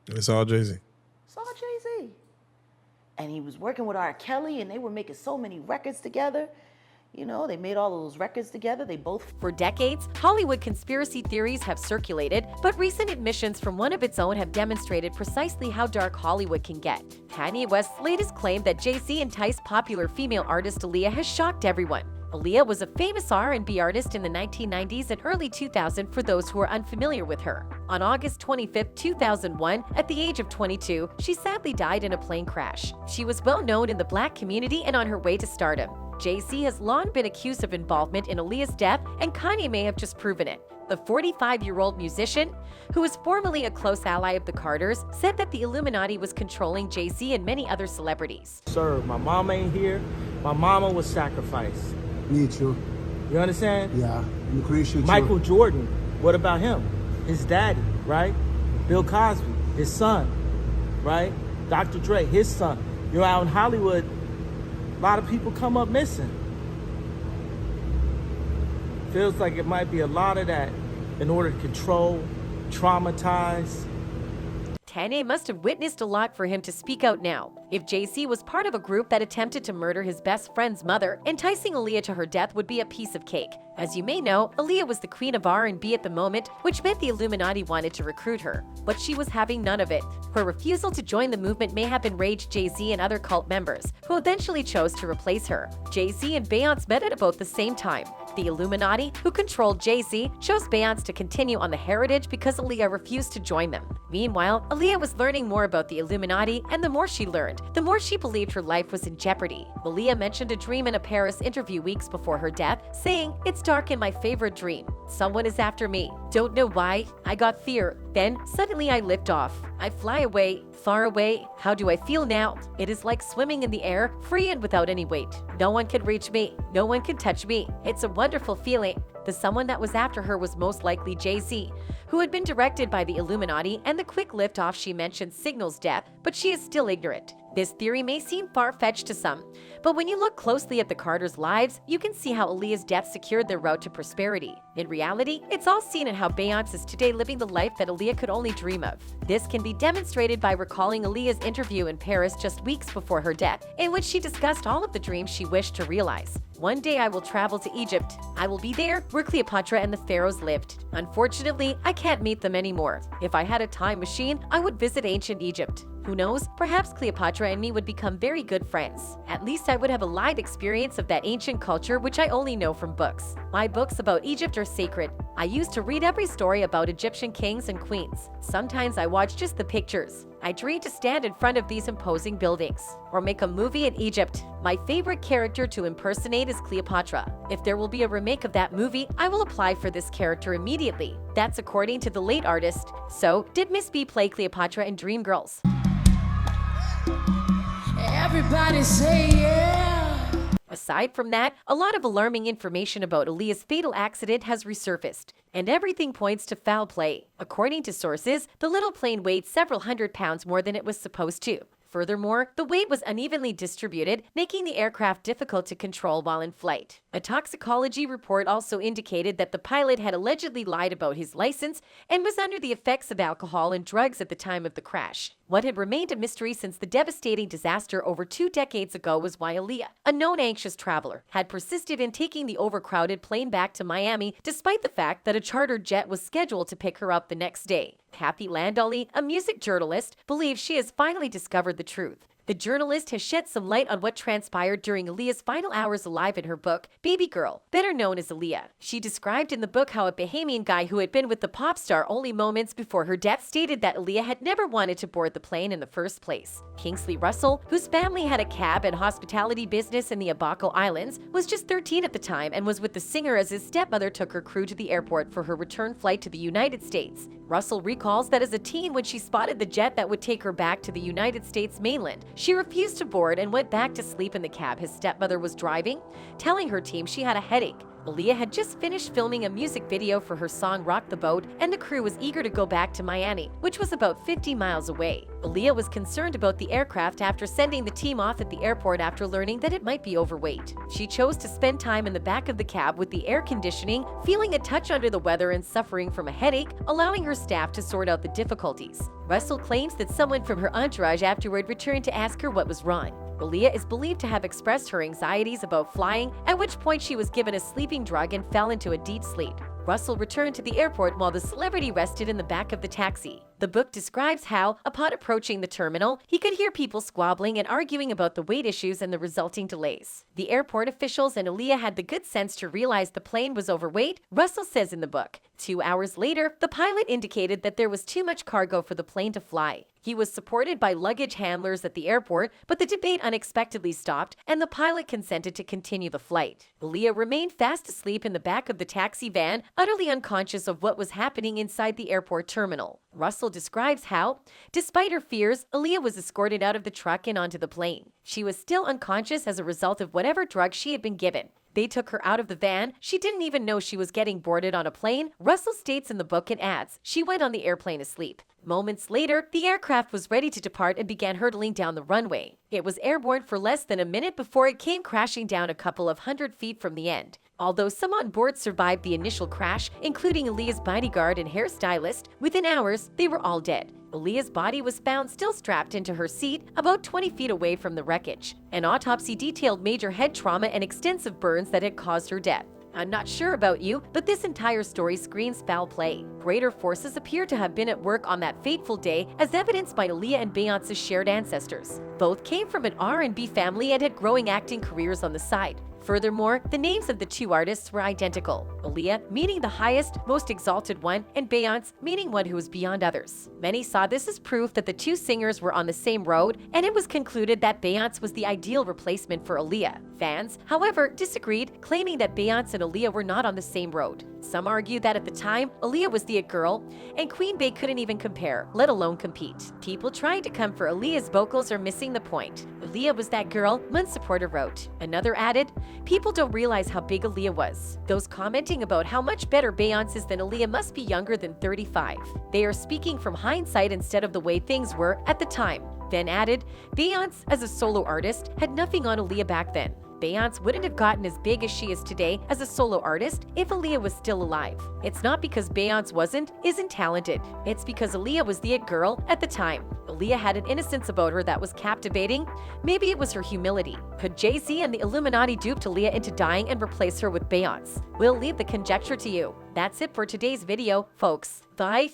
It's all Jay-Z. It's all Jay-Z. And he was working with R. Kelly, and they were making so many records together. You know, they made all of those records together. They both... For decades, Hollywood conspiracy theories have circulated, but recent admissions from one of its own have demonstrated precisely how dark Hollywood can get. Kanye West's latest claim that Jay-Z enticed popular female artist Aaliyah has shocked everyone. Aaliyah was a famous R&B artist in the 1990s and early 2000s for those who are unfamiliar with her. On August 25, 2001, at the age of 22, she sadly died in a plane crash. She was well known in the Black community and on her way to stardom. Jay-Z has long been accused of involvement in Aaliyah's death, and Kanye may have just proven it. The 45-year-old musician, who was formerly a close ally of the Carters, said that the Illuminati was controlling Jay-Z and many other celebrities. Sir, my mom ain't here. My mama was sacrificed. Me too. You understand? Yeah, I'm appreciate Michael you. Jordan, what about him? His daddy, right? Bill Cosby, his son, right? Dr. Dre, his son. You're out in Hollywood, a lot of people come up missing. Feels like it might be a lot of that in order to control, traumatize. Kanye must have witnessed a lot for him to speak out now. If Jay-Z was part of a group that attempted to murder his best friend's mother, enticing Aaliyah to her death would be a piece of cake. As you may know, Aaliyah was the queen of R&B at the moment, which meant the Illuminati wanted to recruit her. But she was having none of it. Her refusal to join the movement may have enraged Jay-Z and other cult members, who eventually chose to replace her. Jay-Z and Beyonce met at about the same time. The Illuminati, who controlled Jay-Z, chose Beyonce to continue on the heritage because Aaliyah refused to join them. Meanwhile, Aaliyah was learning more about the Illuminati, and the more she learned, the more she believed her life was in jeopardy. Aaliyah mentioned a dream in a Paris interview weeks before her death, saying, "It's dark in my favorite dream. Someone is after me. Don't know why. I got fear. Then, suddenly I lift off. I fly away, far away. How do I feel now? It is like swimming in the air, free and without any weight. No one can reach me. No one can touch me. It's a wonderful feeling." The someone that was after her was most likely Jay-Z, who had been directed by the Illuminati, and the quick liftoff she mentioned signals death, but she is still ignorant. This theory may seem far-fetched to some, but when you look closely at the Carters' lives, you can see how Aaliyah's death secured their route to prosperity. In reality, it's all seen in how Beyonce is today living the life that Aaliyah could only dream of. This can be demonstrated by recalling Aaliyah's interview in Paris just weeks before her death, in which she discussed all of the dreams she wished to realize. "One day I will travel to Egypt. I will be there where Cleopatra and the pharaohs lived. Unfortunately, I can't meet them anymore. If I had a time machine, I would visit ancient Egypt. Who knows, perhaps Cleopatra and me would become very good friends. At least I would have a live experience of that ancient culture which I only know from books. My books about Egypt are sacred. I used to read every story about Egyptian kings and queens. Sometimes I watch just the pictures. I dream to stand in front of these imposing buildings. Or make a movie in Egypt. My favorite character to impersonate is Cleopatra. If there will be a remake of that movie, I will apply for this character immediately." That's according to the late artist. So, did Miss B play Cleopatra in Dreamgirls? Everybody say yeah. Aside from that, a lot of alarming information about Aaliyah's fatal accident has resurfaced, and everything points to foul play. According to sources, the little plane weighed several hundred pounds more than it was supposed to. Furthermore, the weight was unevenly distributed, making the aircraft difficult to control while in flight. A toxicology report also indicated that the pilot had allegedly lied about his license and was under the effects of alcohol and drugs at the time of the crash. What had remained a mystery since the devastating disaster over 2 decades ago was why Aaliyah, a known anxious traveler, had persisted in taking the overcrowded plane back to Miami despite the fact that a charter jet was scheduled to pick her up the next day. Kathy Landolly, a music journalist, believes she has finally discovered the truth. The journalist has shed some light on what transpired during Aaliyah's final hours alive in her book, Baby Girl, better known as Aaliyah. She described in the book how a Bahamian guy who had been with the pop star only moments before her death stated that Aaliyah had never wanted to board the plane in the first place. Kingsley Russell, whose family had a cab and hospitality business in the Abaco Islands, was just 13 at the time and was with the singer as his stepmother took her crew to the airport for her return flight to the United States. Russell recalls that as a teen, when she spotted the jet that would take her back to the United States mainland, she refused to board and went back to sleep in the cab his stepmother was driving, telling her team she had a headache. Aaliyah had just finished filming a music video for her song Rock the Boat, and the crew was eager to go back to Miami, which was about 50 miles away. Aaliyah was concerned about the aircraft after sending the team off at the airport after learning that it might be overweight. She chose to spend time in the back of the cab with the air conditioning, feeling a touch under the weather and suffering from a headache, allowing her staff to sort out the difficulties. Russell claims that someone from her entourage afterward returned to ask her what was wrong. Aaliyah is believed to have expressed her anxieties about flying, at which point she was given a sleeping drug and fell into a deep sleep. Russell returned to the airport while the celebrity rested in the back of the taxi. The book describes how, upon approaching the terminal, he could hear people squabbling and arguing about the weight issues and the resulting delays. The airport officials and Aaliyah had the good sense to realize the plane was overweight, Russell says in the book. 2 hours later, the pilot indicated that there was too much cargo for the plane to fly. He was supported by luggage handlers at the airport, but the debate unexpectedly stopped and the pilot consented to continue the flight. Aaliyah remained fast asleep in the back of the taxi van, utterly unconscious of what was happening inside the airport terminal. Russell describes how, despite her fears, Aaliyah was escorted out of the truck and onto the plane. She was still unconscious as a result of whatever drug she had been given. They took her out of the van. She didn't even know she was getting boarded on a plane. Russell states in the book and adds, she went on the airplane asleep. Moments later, the aircraft was ready to depart and began hurtling down the runway. It was airborne for less than a minute before it came crashing down a couple of hundred feet from the end. Although some on board survived the initial crash, including Aaliyah's bodyguard and hairstylist, within hours, they were all dead. Aaliyah's body was found still strapped into her seat about 20 feet away from the wreckage. An autopsy detailed major head trauma and extensive burns that had caused her death. I'm not sure about you, but this entire story screams foul play. Greater forces appear to have been at work on that fateful day, as evidenced by Aaliyah and Beyonce's shared ancestors. Both came from an R&B family and had growing acting careers on the side. Furthermore, the names of the two artists were identical. Aaliyah, meaning the highest, most exalted one, and Beyonce, meaning one who was beyond others. Many saw this as proof that the two singers were on the same road, and it was concluded that Beyonce was the ideal replacement for Aaliyah. Fans, however, disagreed, claiming that Beyonce and Aaliyah were not on the same road. Some argued that at the time, Aaliyah was the it girl, and Queen Bey couldn't even compare, let alone compete. People trying to come for Aaliyah's vocals are missing the point. Aaliyah was that girl, one supporter wrote. Another added, people don't realize how big Aaliyah was. Those commenting about how much better Beyonce is than Aaliyah must be younger than 35. They are speaking from hindsight instead of the way things were at the time. Then added, Beyonce, as a solo artist, had nothing on Aaliyah back then. Beyonce wouldn't have gotten as big as she is today as a solo artist if Aaliyah was still alive. It's not because Beyonce isn't talented. It's because Aaliyah was the it girl at the time. Aaliyah had an innocence about her that was captivating. Maybe it was her humility. Could Jay-Z and the Illuminati dupe Aaliyah into dying and replace her with Beyonce? We'll leave the conjecture to you. That's it for today's video, folks. Bye.